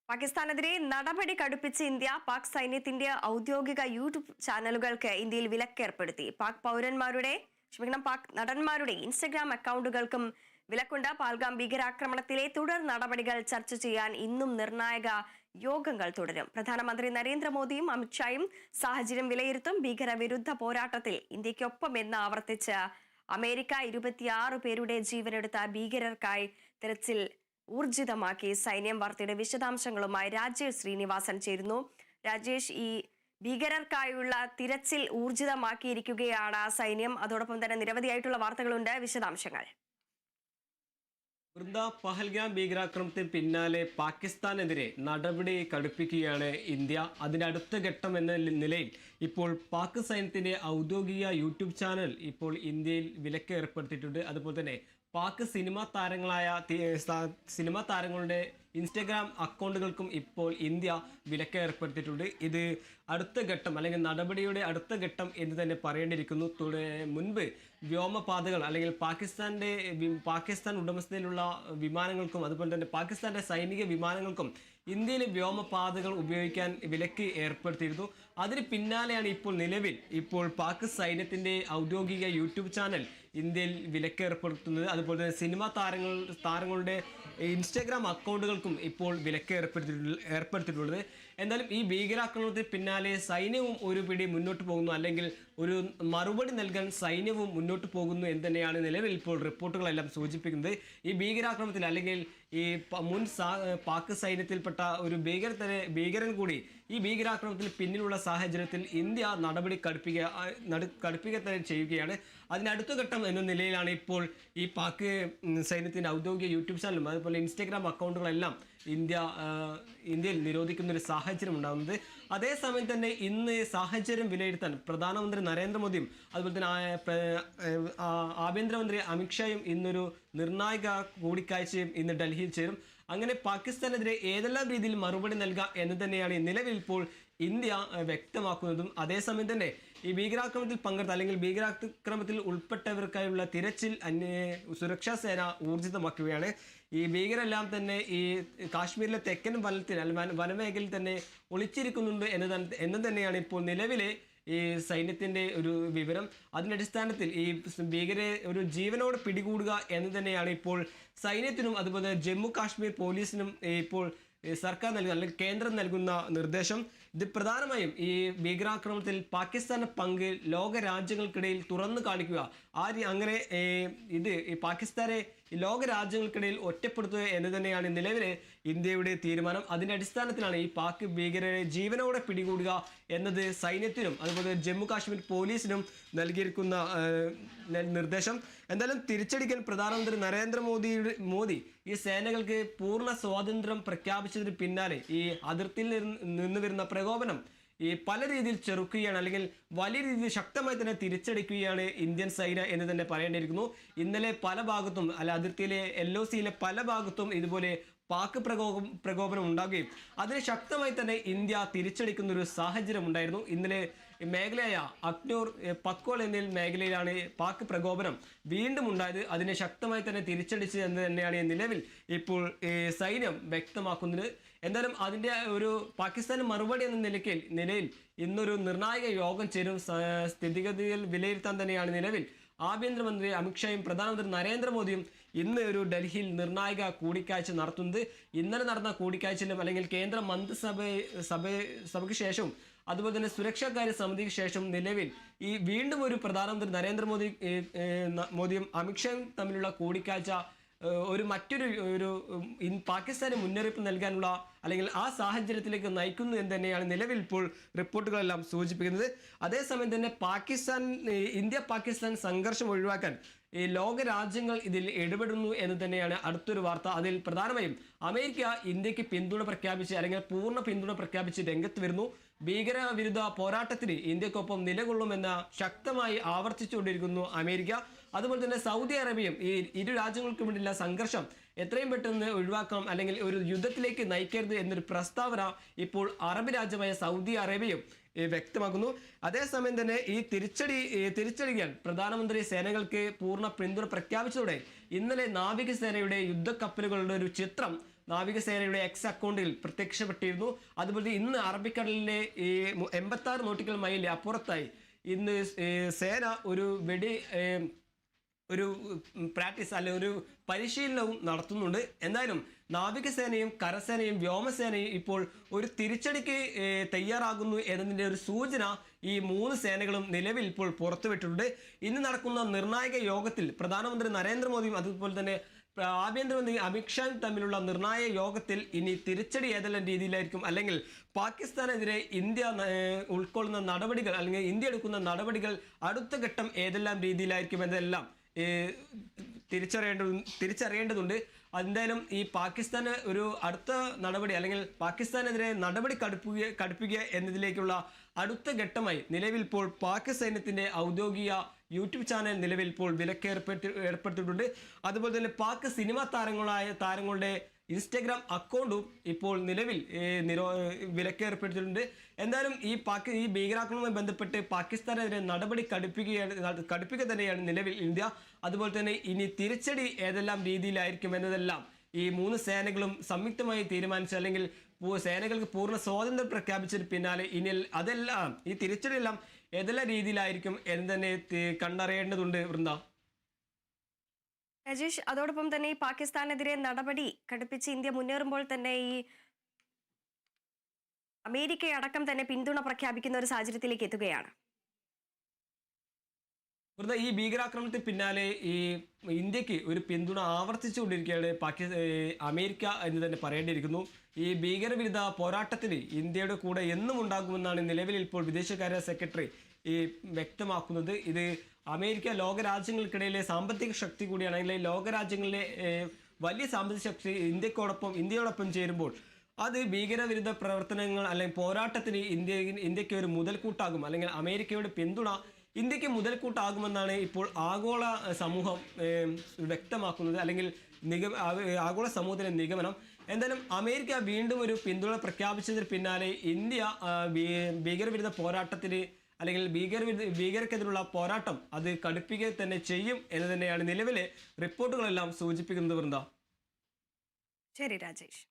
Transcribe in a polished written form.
പാകിസ്ഥാനെതിരെ നടപടി കടുപ്പിച്ച ഇന്ത്യ പാക് സൈന്യത്തിന്റെ ഔദ്യോഗിക യൂട്യൂബ് ചാനലുകൾക്ക് ഇന്ത്യയിൽ വിലക്കേർപ്പെടുത്തി. പാക് നടന്മാരുടെ ഇൻസ്റ്റഗ്രാം അക്കൗണ്ടുകൾക്കും വിലക്കുണ്ട്. പാൽഗാം ഭീകരാക്രമണത്തിലെ തുടർ നടപടികൾ ചർച്ച ചെയ്യാൻ ഇന്നും നിർണായക യോഗങ്ങൾ തുടരും. പ്രധാനമന്ത്രി നരേന്ദ്രമോദിയും അമിത്ഷായും സാഹചര്യം വിലയിരുത്തും. ഭീകരവിരുദ്ധ പോരാട്ടത്തിൽ ഇന്ത്യക്കൊപ്പമെന്ന് ആവർത്തിച്ച് അമേരിക്ക 26 പേരുടെ ജീവനെടുത്ത ഭീകരർക്കായി തിരച്ചിൽ ഊർജിതമാക്കി സൈന്യം. വാർത്തയുടെ വിശദാംശങ്ങളുമായി രാജേഷ് ശ്രീനിവാസൻ ചേരുന്നു. രാജേഷ്, ഈ ഭീകരർക്കായുള്ള തിരച്ചിൽ ഊർജിതമാക്കിയിരിക്കുകയാണ് സൈന്യം. അതോടൊപ്പം തന്നെ നിരവധിയായിട്ടുള്ള വാർത്തകളുണ്ട്. വിശദാംശങ്ങൾ. പഹൽഗാം ഭീകരാക്രമണത്തിന് പിന്നാലെ പാകിസ്ഥാനെതിരെ നടപടി കടുപ്പിക്കുകയാണ് ഇന്ത്യ. അതിൻ്റെ അടുത്ത ഘട്ടം എന്ന നിലയിൽ ഇപ്പോൾ പാക് സൈന്യത്തിൻ്റെ ഔദ്യോഗിക യൂട്യൂബ് ചാനൽ ഇപ്പോൾ ഇന്ത്യയിൽ വിലക്ക് ഏർപ്പെടുത്തിയിട്ടുണ്ട്. അതുപോലെ തന്നെ പാക് സിനിമാ താരങ്ങളുടെ ഇൻസ്റ്റഗ്രാം അക്കൗണ്ടുകൾക്കും ഇപ്പോൾ ഇന്ത്യ വിലക്ക് ഏർപ്പെടുത്തിയിട്ടുണ്ട്. ഇത് അടുത്ത ഘട്ടം അല്ലെങ്കിൽ നടപടിയുടെ അടുത്ത ഘട്ടം എന്ന് തന്നെ പറയേണ്ടിയിരിക്കുന്നു. മുൻപ് വ്യോമപാതകൾ അല്ലെങ്കിൽ പാകിസ്ഥാൻ ഉടമസ്ഥതയിലുള്ള വിമാനങ്ങൾക്കും അതുപോലെ തന്നെ പാകിസ്ഥാന്റെ സൈനിക വിമാനങ്ങൾക്കും ഇന്ത്യയിലെ വ്യോമപാതകൾ ഉപയോഗിക്കാൻ വിലക്ക് ഏർപ്പെടുത്തിയിരുന്നു. അതിന് പിന്നാലെയാണ് ഇപ്പോൾ പാക് സൈന്യത്തിന്റെ ഔദ്യോഗിക യൂട്യൂബ് ചാനൽ ഇന്ത്യയിൽ വിലക്ക് ഏർപ്പെടുത്തുന്നത്. അതുപോലെ തന്നെ സിനിമാ താരങ്ങളുടെ ഇൻസ്റ്റഗ്രാം അക്കൗണ്ടുകൾക്കും ഇപ്പോൾ വിലക്ക് ഏർപ്പെടുത്തിയിട്ടുള്ളത്. എന്തായാലും ഈ ഭീകരാക്രമണത്തിന് പിന്നാലെ സൈന്യവും ഒരു പിടി മുന്നോട്ട് പോകുന്നു, അല്ലെങ്കിൽ ഒരു മറുപടി നൽകാൻ സൈന്യവും മുന്നോട്ട് പോകുന്നു എന്ന് തന്നെയാണ് നിലവിൽ ഇപ്പോൾ റിപ്പോർട്ടുകളെല്ലാം സൂചിപ്പിക്കുന്നത്. ഈ ഭീകരാക്രമണത്തിൽ അല്ലെങ്കിൽ ഈ മുൻ പാക് സൈന്യത്തിൽപ്പെട്ട ഒരു ഭീകരൻ കൂടി ഈ ഭീകരാക്രമണത്തിൽ പിന്നിലുള്ള സാഹചര്യത്തിൽ ഇന്ത്യ നടപടി കടുപ്പിക്കുക തന്നെ ചെയ്യുകയാണ്. അതിനടുത്ത ഘട്ടം എന്ന നിലയിലാണ് ഇപ്പോൾ ഈ പാക് സൈന്യത്തിൻ്റെ ഔദ്യോഗിക യൂട്യൂബ് ചാനലും അതുപോലെ ഇൻസ്റ്റഗ്രാം അക്കൗണ്ടുകളെല്ലാം ഇന്ത്യയിൽ നിരോധിക്കുന്ന ഒരു സാഹചര്യം ഉണ്ടാകുന്നത്. അതേസമയം തന്നെ ഇന്ന് സാഹചര്യം വിലയിരുത്താൻ പ്രധാനമന്ത്രി നരേന്ദ്രമോദിയും അതുപോലെ തന്നെ ആഭ്യന്തരമന്ത്രി അമിത്ഷായും ഇന്നൊരു നിർണായക കൂടിക്കാഴ്ചയും ഇന്ന് ഡൽഹിയിൽ ചേരും. അങ്ങനെ പാകിസ്ഥാനെതിരെ ഏതെല്ലാം രീതിയിൽ മറുപടി നൽകാം എന്ന് തന്നെയാണ് നിലവിൽ ഇപ്പോൾ ഇന്ത്യ വ്യക്തമാക്കുന്നതും. അതേസമയം തന്നെ ഈ ഭീകരാക്രമണത്തിൽ പങ്കെടുത്ത അല്ലെങ്കിൽ ഭീകരാക്രമണത്തിൽ ഉൾപ്പെട്ടവർക്കായുള്ള തിരച്ചിൽ സുരക്ഷാ സേന ഊർജിതമാക്കുകയാണ്. ഈ ഭീകരെല്ലാം തന്നെ ഈ കാശ്മീരിലെ തെക്കൻ വനമേഖലയിൽ തന്നെ ഒളിച്ചിരിക്കുന്നുണ്ട് എന്ന് തന്നെയാണ് ഇപ്പോൾ നിലവിലെ ഈ സൈന്യത്തിൻ്റെ ഒരു വിവരം. അതിൻ്റെ അടിസ്ഥാനത്തിൽ ഈ ഭീകരെ ഒരു ജീവനോടെ പിടികൂടുക എന്ന് തന്നെയാണ് ഇപ്പോൾ സൈന്യത്തിനും അതുപോലെ ജമ്മു കാശ്മീർ പോലീസിനും ഇപ്പോൾ സർക്കാർ നൽകുന്ന അല്ലെങ്കിൽ കേന്ദ്രം നൽകുന്ന നിർദ്ദേശം. ഇത് പ്രധാനമായും ഈ ഭീകരാക്രമണത്തിൽ പാകിസ്ഥാന്റെ പങ്ക് ലോക രാജ്യങ്ങൾക്കിടയിൽ തുറന്നു കാണിക്കുക, അങ്ങനെ ഈ പാകിസ്ഥാനെ ലോക രാജ്യങ്ങൾക്കിടയിൽ ഒറ്റപ്പെടുത്തുക എന്ന് തന്നെയാണ് നിലവിലെ ഇന്ത്യയുടെ തീരുമാനം. അതിൻ്റെ അടിസ്ഥാനത്തിലാണ് ഈ പാക് ഭീകരരെ ജീവനോടെ പിടികൂടുക എന്നത് സൈന്യത്തിനും അതുപോലെ ജമ്മു കാശ്മീർ പോലീസിനും നൽകിയിരിക്കുന്ന നിർദ്ദേശം. എന്തായാലും തിരിച്ചടിക്കാൻ പ്രധാനമന്ത്രി മോദി ഈ സേനകൾക്ക് പൂർണ്ണ സ്വാതന്ത്ര്യം പ്രഖ്യാപിച്ചതിന് പിന്നാലെ ഈ അതിർത്തിയിൽ നിന്ന് വരുന്ന പ്രകോപനം ഈ പല രീതിയിൽ ചെറുക്കുകയാണ്, അല്ലെങ്കിൽ വലിയ രീതിയിൽ ശക്തമായി തന്നെ തിരിച്ചടിക്കുകയാണ് ഇന്ത്യൻ സൈന്യം എന്ന് തന്നെ പറയേണ്ടിയിരിക്കുന്നു. ഇന്നലെ പല ഭാഗത്തും അതിർത്തിയിലെ LOCയിലെ പല ഭാഗത്തും ഇതുപോലെ പാക് പ്രകോപനം ഉണ്ടാകുകയും അതിന് ശക്തമായി തന്നെ ഇന്ത്യ തിരിച്ചടിക്കുന്ന ഒരു സാഹചര്യം ഉണ്ടായിരുന്നു. ഇന്നലെ മേഖലയായ അക്നൂർ, പക്കോൾ എന്നീ മേഖലയിലാണ് പാക് പ്രകോപനം വീണ്ടും ഉണ്ടായത്. അതിനെ ശക്തമായി തന്നെ തിരിച്ചടിച്ച് എന്ന് തന്നെയാണ് നിലവിൽ ഇപ്പോൾ സൈന്യം വ്യക്തമാക്കുന്നത്. എന്തായാലും അതിൻ്റെ ഒരു പാകിസ്ഥാന് മറുപടി എന്ന നിലയിൽ ഇന്നൊരു നിർണായക യോഗം ചേരും. സ്ഥിതിഗതികൾ വിലയിരുത്താൻ തന്നെയാണ് നിലവിൽ ആഭ്യന്തരമന്ത്രി അമിത്ഷായും പ്രധാനമന്ത്രി നരേന്ദ്രമോദിയും ഇന്ന് ഒരു ഡൽഹിയിൽ നിർണായക കൂടിക്കാഴ്ച നടത്തുന്നത്. ഇന്നലെ നടന്ന കൂടിക്കാഴ്ചയിലും അല്ലെങ്കിൽ കേന്ദ്ര മന്ത്രിസഭയ്ക്ക് ശേഷവും അതുപോലെ തന്നെ സുരക്ഷാകാര്യ സമിതിക്ക് ശേഷം നിലവിൽ ഈ വീണ്ടും ഒരു പ്രധാനമന്ത്രി നരേന്ദ്രമോദിയും അമിത്ഷായും തമ്മിലുള്ള കൂടിക്കാഴ്ച മറ്റൊരു പാകിസ്ഥാന് മുന്നറിയിപ്പ് നൽകാനുള്ള അല്ലെങ്കിൽ ആ സാഹചര്യത്തിലേക്ക് നയിക്കുന്നു എന്ന് തന്നെയാണ് നിലവിൽ ഇപ്പോൾ റിപ്പോർട്ടുകളെല്ലാം സൂചിപ്പിക്കുന്നത്. അതേസമയം തന്നെ ഇന്ത്യ പാകിസ്ഥാൻ സംഘർഷം ഒഴിവാക്കാൻ ഈ ലോക രാജ്യങ്ങൾ ഇതിൽ ഇടപെടുന്നു എന്ന് തന്നെയാണ് അടുത്തൊരു വാർത്ത. അതിൽ പ്രധാനമായും അമേരിക്ക ഇന്ത്യക്ക് പിന്തുണ പ്രഖ്യാപിച്ച് അല്ലെങ്കിൽ പൂർണ്ണ പിന്തുണ പ്രഖ്യാപിച്ച് രംഗത്ത് വരുന്നു. ഭീകരവിരുദ്ധ പോരാട്ടത്തിന് ഇന്ത്യക്കൊപ്പം നിലകൊള്ളുമെന്ന് ശക്തമായി ആവർത്തിച്ചുകൊണ്ടിരിക്കുന്നു അമേരിക്ക. അതുപോലെ തന്നെ സൗദി അറേബ്യയും ഈ ഇരു രാജ്യങ്ങൾക്കും വേണ്ടിയുള്ള സംഘർഷം എത്രയും പെട്ടെന്ന് ഒഴിവാക്കണം, അല്ലെങ്കിൽ ഒരു യുദ്ധത്തിലേക്ക് നയിക്കരുത് എന്നൊരു പ്രസ്താവന ഇപ്പോൾ അറബ് രാജ്യമായ സൗദി അറേബ്യയും വ്യക്തമാക്കുന്നു. അതേസമയം തന്നെ ഈ തിരിച്ചടിക്കാൻ പ്രധാനമന്ത്രി സേനകൾക്ക് പൂർണ്ണ പിന്തുണ പ്രഖ്യാപിച്ചതോടെ ഇന്നലെ നാവികസേനയുടെ യുദ്ധക്കപ്പലുകളുടെ ഒരു ചിത്രം നാവികസേനയുടെ എക്സ് അക്കൗണ്ടിൽ പ്രത്യക്ഷപ്പെട്ടിരുന്നു. അതുപോലെ ഇന്ന് അറബിക്കടലിലെ ഈ 86 നോട്ടിക്കൽ മൈൽ അപ്പുറത്തായി ഇന്ന് സേന ഒരു പ്രാക്ടീസ് അല്ലെങ്കിൽ ഒരു പരിശീലനവും നടത്തുന്നുണ്ട്. എന്തായാലും നാവികസേനയും കരസേനയും വ്യോമസേനയും ഇപ്പോൾ ഒരു തിരിച്ചടിക്ക് തയ്യാറാകുന്നു എന്നതിൻ്റെ ഒരു സൂചന ഈ 3 സേനകളും നിലവിൽ ഇപ്പോൾ പുറത്തുവിട്ടിട്ടുണ്ട്. ഇന്ന് നടക്കുന്ന നിർണായക യോഗത്തിൽ പ്രധാനമന്ത്രി നരേന്ദ്രമോദിയും അതുപോലെ തന്നെ ആഭ്യന്തരമന്ത്രി അമിത്ഷായും തമ്മിലുള്ള നിർണായക യോഗത്തിൽ ഇനി തിരിച്ചടി ഏതെല്ലാം രീതിയിലായിരിക്കും, അല്ലെങ്കിൽ പാകിസ്ഥാനെതിരെ ഇന്ത്യ ഉൾക്കൊള്ളുന്ന നടപടികൾ അല്ലെങ്കിൽ ഇന്ത്യ എടുക്കുന്ന നടപടികൾ അടുത്ത ഘട്ടം ഏതെല്ലാം രീതിയിലായിരിക്കും എന്നതെല്ലാം തിരിച്ചറിയേണ്ടതുണ്ട്. എന്തായാലും ഈ പാകിസ്ഥാന് ഒരു അടുത്ത നടപടി അല്ലെങ്കിൽ പാകിസ്ഥാനെതിരെ നടപടി കടുപ്പിക്കുക എന്നതിലേക്കുള്ള അടുത്ത ഘട്ടമായി നിലവിൽ ഇപ്പോൾ പാക് സൈന്യത്തിന്റെ ഔദ്യോഗിക യൂട്യൂബ് ചാനൽ നിലവിൽ ഇപ്പോൾ വിലക്ക് ഏർപ്പെടുത്തിയിട്ടുണ്ട്. അതുപോലെ തന്നെ പാക് സിനിമാ താരങ്ങളുടെ ഇൻസ്റ്റഗ്രാം അക്കൗണ്ടും ഇപ്പോൾ നിലവിൽ വിലക്ക് ഏർപ്പെടുത്തിയിട്ടുണ്ട്. എന്തായാലും ഈ ഭീകരാക്രമണവുമായി ബന്ധപ്പെട്ട് പാകിസ്ഥാനെതിരെ നടപടി കടുപ്പിക്കുക തന്നെയാണ് നിലവിൽ ഇന്ത്യ. അതുപോലെ തന്നെ ഇനി തിരിച്ചടി ഏതെല്ലാം രീതിയിലായിരിക്കും എന്നതെല്ലാം ഈ 3 സേനകളും സംയുക്തമായി തീരുമാനിച്ചു, അല്ലെങ്കിൽ സേനകൾക്ക് പൂർണ്ണ സ്വാതന്ത്ര്യം പ്രഖ്യാപിച്ചതിന് പിന്നാലെ ഇനി അതെല്ലാം ഈ തിരിച്ചടിയെല്ലാം ഏതെല്ലാം രീതിയിലായിരിക്കും എന്ന് തന്നെ കണ്ടറിയേണ്ടതുണ്ട്. വൃന്ദ. രജീഷ്, അതോടൊപ്പം തന്നെ ഈ പാകിസ്ഥാനെതിരെ നടപടി കടുപ്പിച്ച് ഇന്ത്യ മുന്നേറുമ്പോൾ തന്നെ ഈ അമേരിക്കയടക്കം തന്നെ പിന്തുണ പ്രഖ്യാപിക്കുന്ന ഒരു സാഹചര്യത്തിലേക്ക് എത്തുകയാണ്. ഈ ഭീകരാക്രമണത്തിന് പിന്നാലെ ഈ ഇന്ത്യക്ക് ഒരു പിന്തുണ ആവർത്തിച്ചുകൊണ്ടിരിക്കുകയാണ് അമേരിക്ക എന്ന് തന്നെ പറയേണ്ടിയിരിക്കുന്നു. ഈ ഭീകരവിരുദ്ധ പോരാട്ടത്തിന് ഇന്ത്യയുടെ കൂടെ എന്നും ഉണ്ടാകുമെന്നാണ് നിലവിൽ ഇപ്പോൾ വിദേശകാര്യ സെക്രട്ടറി വ്യക്തമാക്കുന്നത്. ഇത് അമേരിക്ക ലോകരാജ്യങ്ങൾക്കിടയിലെ സാമ്പത്തിക ശക്തി കൂടിയാണ്. അല്ലെങ്കിൽ ലോകരാജ്യങ്ങളിലെ വലിയ സാമ്പത്തിക ശക്തി ഇന്ത്യയോടൊപ്പം ചേരുമ്പോൾ അത് ഭീകരവിരുദ്ധ പ്രവർത്തനങ്ങൾ അല്ലെങ്കിൽ പോരാട്ടത്തിന് ഇന്ത്യക്ക് ഒരു മുതൽക്കൂട്ടാകും, അല്ലെങ്കിൽ അമേരിക്കയുടെ പിന്തുണ ഇന്ത്യക്ക് മുതൽക്കൂട്ടാകുമെന്നാണ് ഇപ്പോൾ ആഗോള സമൂഹം വ്യക്തമാക്കുന്നത്, അല്ലെങ്കിൽ ആഗോള സമൂഹത്തിന്റെ നിഗമനം. എന്തായാലും അമേരിക്ക വീണ്ടും ഒരു പിന്തുണ പ്രഖ്യാപിച്ചതിന് പിന്നാലെ ഇന്ത്യ ഭീകരവിരുദ്ധ പോരാട്ടത്തിന് അല്ലെങ്കിൽ ഭീകരക്കെതിരുള്ള പോരാട്ടം അത് കടുപ്പിക്കുക തന്നെ ചെയ്യും എന്ന് തന്നെയാണ് നിലവിലെ റിപ്പോർട്ടുകളെല്ലാം സൂചിപ്പിക്കുന്നത്. വൃന്ദ. ശരി രാജേഷ്.